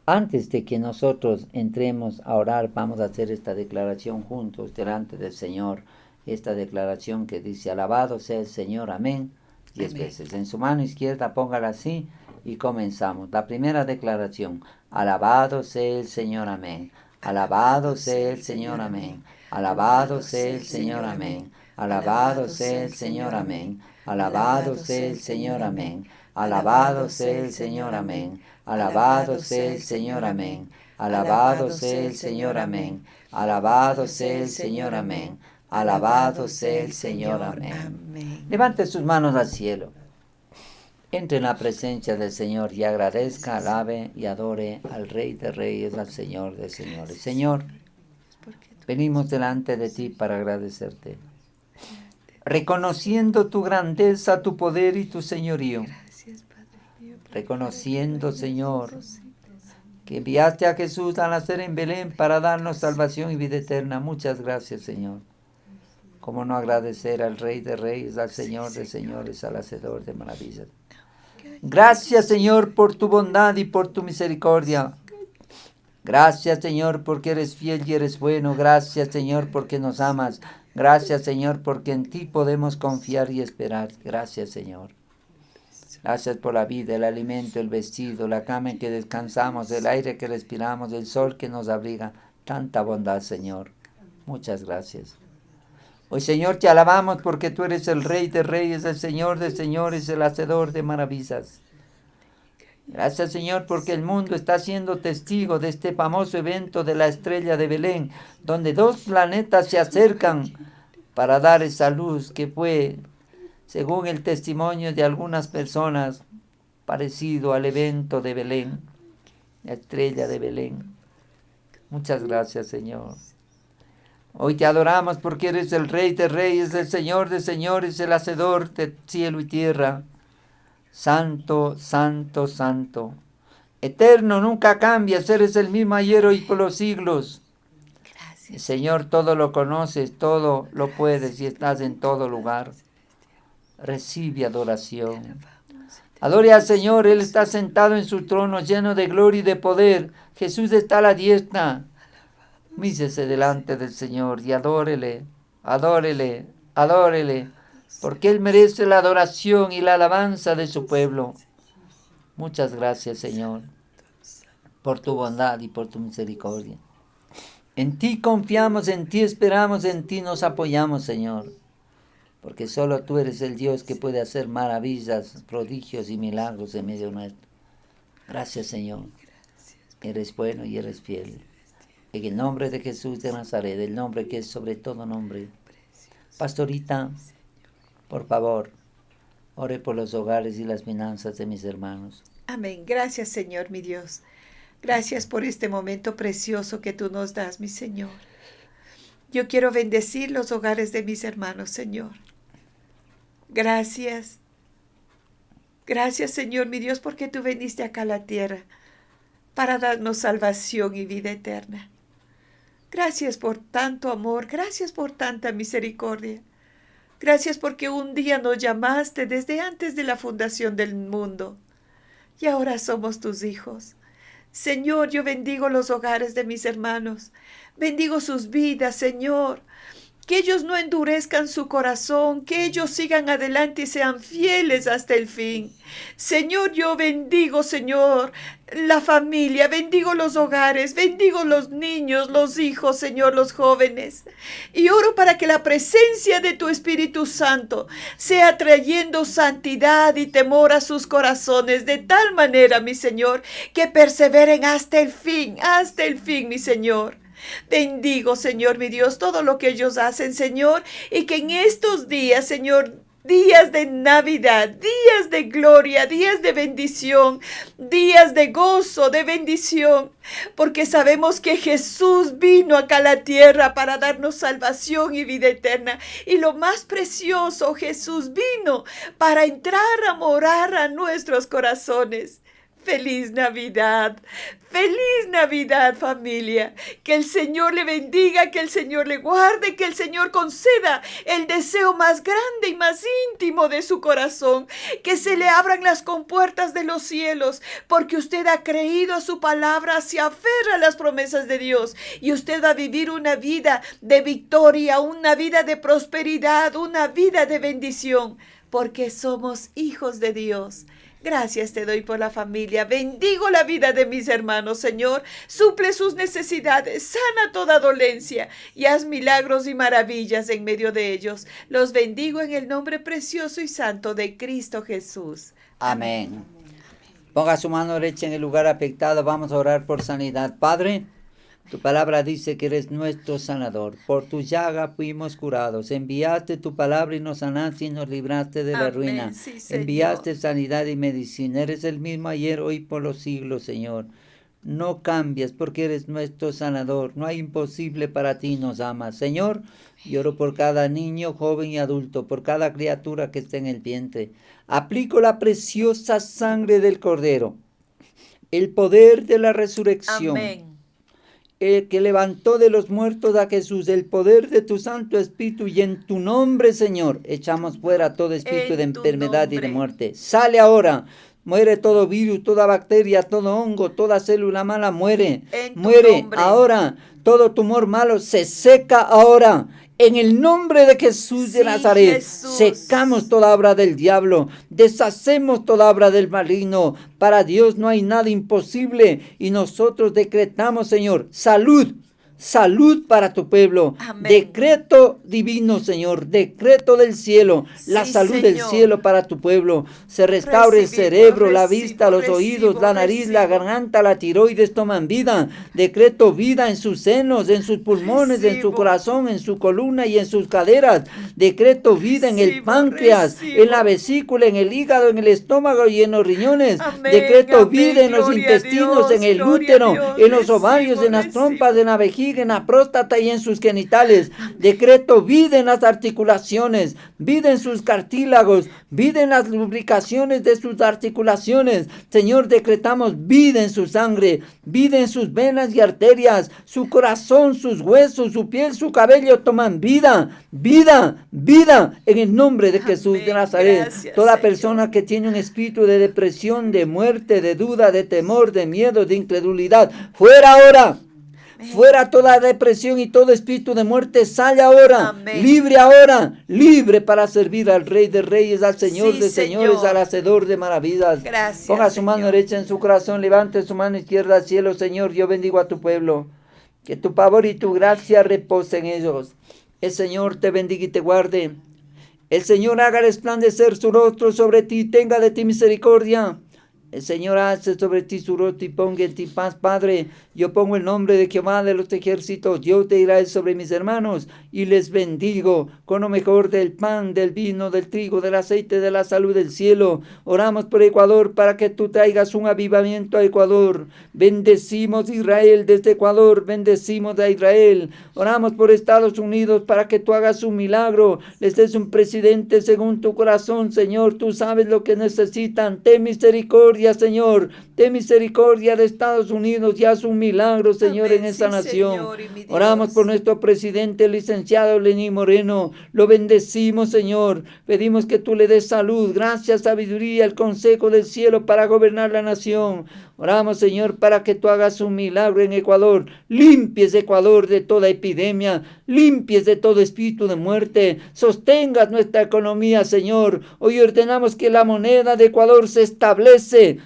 Antes de que nosotros entremos a orar, vamos a hacer esta declaración juntos delante del Señor. Esta declaración que dice, alabado sea el Señor, amén, 10 veces. En su mano izquierda póngala así y comenzamos. La primera declaración, alabado sea el Señor, amén. Alabado sea el Señor, amén. Alabado sea el Señor, amén. Alabado sea el Señor, amén. Alabado sea el Señor, amén. Alabado sea el Señor, amén. Alabado sea el Señor, amén. Alabado sea el Señor, amén. Alabado sea el Señor, amén. Alabado sea el Señor, amén. Levante sus manos al cielo. Entre en la presencia del Señor y agradezca, alabe y adore al Rey de Reyes, al Señor de Señores. Señor, venimos delante de ti para agradecerte, reconociendo tu grandeza, tu poder y tu señorío. Reconociendo, Señor, que enviaste a Jesús a nacer en Belén para darnos salvación y vida eterna. Muchas gracias, Señor. ¿Cómo no agradecer al Rey de Reyes, al Señor de Señores, al Hacedor de maravillas? Gracias, Señor, por tu bondad y por tu misericordia. Gracias, Señor, porque eres fiel y eres bueno. Gracias, Señor, porque nos amas. Gracias, Señor, porque en ti podemos confiar y esperar. Gracias, Señor. Gracias por la vida, el alimento, el vestido, la cama en que descansamos, el aire que respiramos, el sol que nos abriga. Tanta bondad, Señor. Muchas gracias. Hoy, Señor, te alabamos porque tú eres el Rey de Reyes, el Señor de Señores, el Hacedor de maravillas. Gracias, Señor, porque el mundo está siendo testigo de este famoso evento de la estrella de Belén, donde 2 planetas se acercan para dar esa luz que fue, según el testimonio de algunas personas, parecido al evento de Belén, la estrella de Belén. Muchas gracias, Señor. Hoy te adoramos porque eres el Rey de Reyes, el Señor de Señores, el Hacedor de cielo y tierra. Santo, santo, santo. Eterno, nunca cambias, eres el mismo ayer, hoy, por los siglos. Gracias. Señor, todo lo conoces, todo lo puedes y estás en todo lugar. Recibe adoración. Adore al Señor, Él está sentado en su trono lleno de gloria y de poder. Jesús está a la diestra. Mísese delante del Señor y adórele, adórele, adórele, porque Él merece la adoración y la alabanza de su pueblo. Muchas gracias, Señor, por tu bondad y por tu misericordia. En ti confiamos, en ti esperamos, en ti nos apoyamos, Señor, porque solo tú eres el Dios que puede hacer maravillas, prodigios y milagros en medio nuestro. Gracias, Señor. Eres bueno y eres fiel. En el nombre de Jesús de Nazaret, el nombre que es sobre todo nombre. Pastorita, por favor, ore por los hogares y las finanzas de mis hermanos. Amén. Gracias, Señor, mi Dios. Gracias por este momento precioso que tú nos das, mi Señor. Yo quiero bendecir los hogares de mis hermanos, Señor. Gracias. Gracias, Señor, mi Dios, porque tú viniste acá a la tierra para darnos salvación y vida eterna. Gracias por tanto amor, gracias por tanta misericordia. Gracias porque un día nos llamaste desde antes de la fundación del mundo. Y ahora somos tus hijos. Señor, yo bendigo los hogares de mis hermanos. Bendigo sus vidas, Señor. Que ellos no endurezcan su corazón, que ellos sigan adelante y sean fieles hasta el fin. Señor, yo bendigo, Señor, la familia, bendigo los hogares, bendigo los niños, los hijos, Señor, los jóvenes. Y oro para que la presencia de tu Espíritu Santo sea trayendo santidad y temor a sus corazones, de tal manera, mi Señor, que perseveren hasta el fin, mi Señor. Bendigo, Señor, mi Dios, todo lo que ellos hacen, Señor, y que en estos días, Señor, días de Navidad, días de gloria, días de bendición, días de gozo, de bendición, porque sabemos que Jesús vino acá a la tierra para darnos salvación y vida eterna. Y lo más precioso, Jesús vino para entrar a morar a nuestros corazones. Feliz Navidad, familia. Que el Señor le bendiga, que el Señor le guarde, que el Señor conceda el deseo más grande y más íntimo de su corazón. Que se le abran las compuertas de los cielos, porque usted ha creído a su palabra, se aferra a las promesas de Dios. Y usted va a vivir una vida de victoria, una vida de prosperidad, una vida de bendición, porque somos hijos de Dios. Gracias te doy por la familia. Bendigo la vida de mis hermanos, Señor. Suple sus necesidades, sana toda dolencia y haz milagros y maravillas en medio de ellos. Los bendigo en el nombre precioso y santo de Cristo Jesús. Amén. Ponga su mano derecha en el lugar afectado. Vamos a orar por sanidad. Padre, tu palabra dice que eres nuestro sanador. Por tu llaga fuimos curados. Enviaste tu palabra y nos sanaste y nos libraste de la ruina. Sí, enviaste sanidad y medicina. Eres el mismo ayer, hoy, por los siglos, Señor. No cambias porque eres nuestro sanador. No hay imposible para ti, nos amas. Señor, lloro por cada niño, joven y adulto, por cada criatura que esté en el vientre. Aplico la preciosa sangre del Cordero, el poder de la resurrección. Amén. El que levantó de los muertos a Jesús, el poder de tu Santo Espíritu, y en tu nombre, Señor, echamos fuera todo espíritu de enfermedad y de muerte. Sale ahora, muere todo virus, toda bacteria, todo hongo, toda célula mala, muere. Muere ahora, todo tumor malo se seca ahora. En el nombre de Jesús de Nazaret, secamos toda obra del diablo, deshacemos toda obra del maligno. Para Dios no hay nada imposible y nosotros decretamos, Señor, salud. Salud para tu pueblo. Amén. Decreto divino, Señor. Decreto del cielo. La salud del cielo para tu pueblo. Se restaure el cerebro, la vista, los oídos, la nariz, la garganta, la tiroides toman vida. Decreto vida en sus senos, en sus pulmones, en su corazón, en su columna y en sus caderas. Decreto vida en el páncreas, en la vesícula, en el hígado, en el estómago y en los riñones. Amén. Decreto vida en los intestinos, en el útero, en los ovarios, en las trompas, en la vejiga, en la próstata y en sus genitales. Decreto vida en las articulaciones, vida en sus cartílagos, vida en las lubricaciones de sus articulaciones. Señor, decretamos vida en su sangre, vida en sus venas y arterias, su corazón, sus huesos, su piel, su cabello toman vida, vida, vida en el nombre de Jesús de Nazaret. Gracias, Toda Señor. persona que tiene un espíritu de depresión, de muerte, de duda, de temor, de miedo, de incredulidad, fuera ahora. Fuera toda depresión y todo espíritu de muerte, sale ahora. Amén. Libre ahora, libre para servir al Rey de Reyes, al Señor Sí, de Señores, Señor. al Hacedor de maravillas. Gracias, Ponga su mano Señor. derecha en su corazón, levante su mano izquierda al cielo. Señor, yo bendigo a tu pueblo. Que tu favor y tu gracia reposen en ellos. El Señor te bendiga y te guarde. El Señor haga resplandecer su rostro sobre ti, tenga de ti misericordia. El Señor hace sobre ti su rostro y ponga en ti paz. Padre, yo pongo el nombre de Jehová de los ejércitos, Dios de Israel, sobre mis hermanos y les bendigo con lo mejor del pan, del vino, del trigo, del aceite, de la salud del cielo. Oramos por Ecuador para que tú traigas un avivamiento a Ecuador. Bendecimos Israel desde Ecuador, bendecimos a Israel. Oramos por Estados Unidos para que tú hagas un milagro, les des un presidente según tu corazón, Señor. Tú sabes lo que necesitan. Ten misericordia, Señor. Ten misericordia de Estados Unidos y haz un milagro, Señor, Amén. en esa Sí, nación. Señor y mi Dios. Oramos por nuestro presidente, el licenciado Lenín Moreno. Lo bendecimos, Señor. Pedimos que tú le des salud, gracia, sabiduría, el consejo del cielo para gobernar la nación. Oramos, Señor, para que tú hagas un milagro en Ecuador. Limpies Ecuador de toda epidemia. Limpies de todo espíritu de muerte. Sostengas nuestra economía, Señor. Hoy ordenamos que la moneda de Ecuador se establece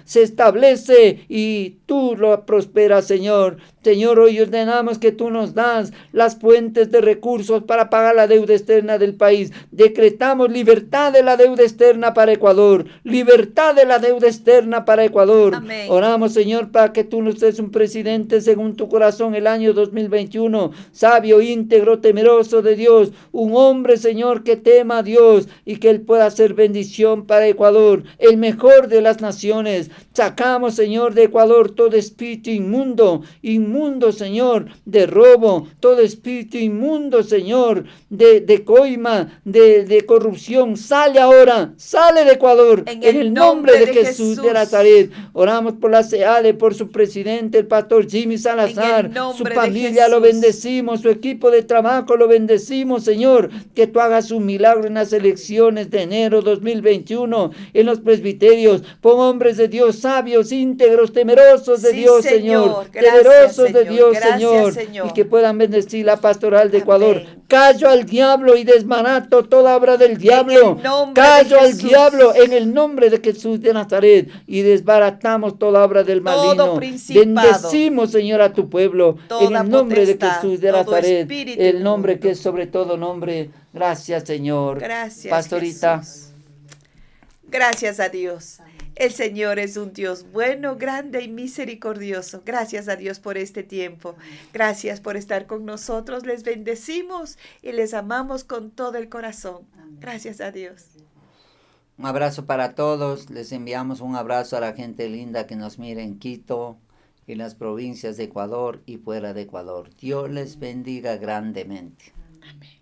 y tú lo prosperas, Señor. Señor, hoy ordenamos que tú nos das las fuentes de recursos para pagar la deuda externa del país. Decretamos libertad de la deuda externa para Ecuador. Libertad de la deuda externa para Ecuador. Amén. Oramos, Señor, para que tú nos des un presidente según tu corazón el año 2021. Sabio, íntegro, temeroso de Dios. Un hombre, Señor, que tema a Dios y que él pueda ser bendición para Ecuador. El mejor de las naciones. Sacamos, Señor, de Ecuador todo espíritu inmundo, Señor, de robo, todo espíritu inmundo, Señor, de coima, de corrupción. Sale ahora, sale de Ecuador, en el nombre de Jesús de Nazaret. Oramos por la SEADE, por su presidente, el pastor Jimmy Salazar, su familia, lo bendecimos, su equipo de trabajo, lo bendecimos, Señor, que tú hagas un milagro en las elecciones de enero 2021, en los presbiterios. Pon hombres de Dios sabios, íntegros, temerosos de Dios, Señor. Temerosos de Dios, Señor, y que puedan bendecir la pastoral de Ecuador. Amén. Callo al diablo y desbarato toda obra del diablo. Callo al diablo en el nombre de Jesús de Nazaret y desbaratamos toda obra del maligno. Bendecimos, Señor, a tu pueblo en el nombre de Jesús de Nazaret, el nombre que es sobre todo nombre. Gracias, Señor. Gracias, Pastorita. Jesús. Gracias a Dios. El Señor es un Dios bueno, grande y misericordioso. Gracias a Dios por este tiempo. Gracias por estar con nosotros. Les bendecimos y les amamos con todo el corazón. Gracias a Dios. Un abrazo para todos. Les enviamos un abrazo a la gente linda que nos mira en Quito, en las provincias de Ecuador y fuera de Ecuador. Dios les bendiga grandemente. Amén.